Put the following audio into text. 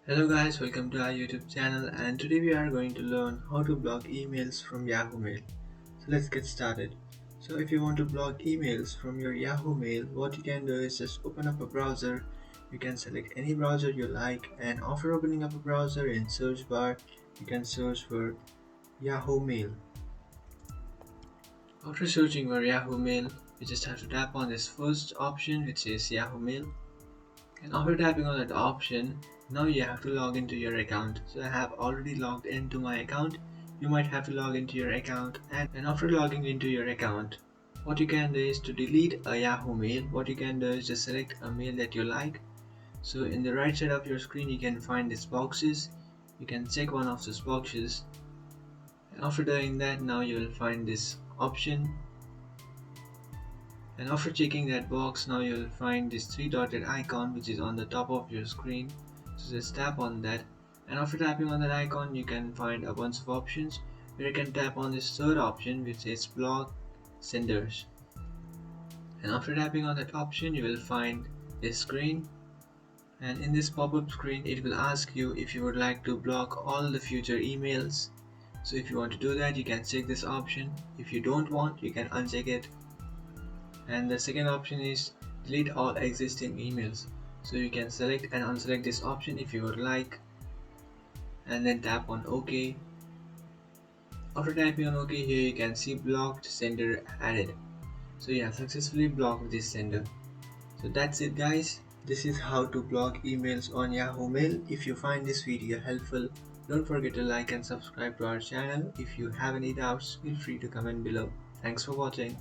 Hello guys, welcome to our YouTube channel, and today we are going to learn how to block emails from Yahoo Mail. So let's get started. So if you want to block emails from your Yahoo Mail, what you can do is just open up a browser. You can select any browser you like, and after opening up a browser in search bar, you can search for Yahoo Mail. After searching for Yahoo Mail, you just have to tap on this first option which is Yahoo Mail. And after tapping on that option, now you have to log into your account. So I have already logged into my account. You might have to log into your account, and after logging into your account, what you can do is to delete a Yahoo mail. What you can do is just select a mail that you like. So in the right side of your screen you can find these boxes. You can check one of those boxes, and after doing that, now you will find this option, and after checking that box, now you'll find this three dotted icon which is on the top of your screen. So just tap on that, and after tapping on that icon you can find a bunch of options where you can tap on this third option which says block senders, and after tapping on that option you will find this screen, and in this pop-up screen it will ask you if you would like to block all the future emails. So if you want to do that, you can check this option. If you don't want, you can uncheck it. And the second option is delete all existing emails. So you can select and unselect this option if you would like, and then tap on OK. After tapping on OK, here you can see blocked sender added. So you have successfully blocked this sender. So that's it guys. This is how to block emails on Yahoo Mail. If you find this video helpful, don't forget to like and subscribe to our channel. If you have any doubts, feel free to comment below. Thanks for watching.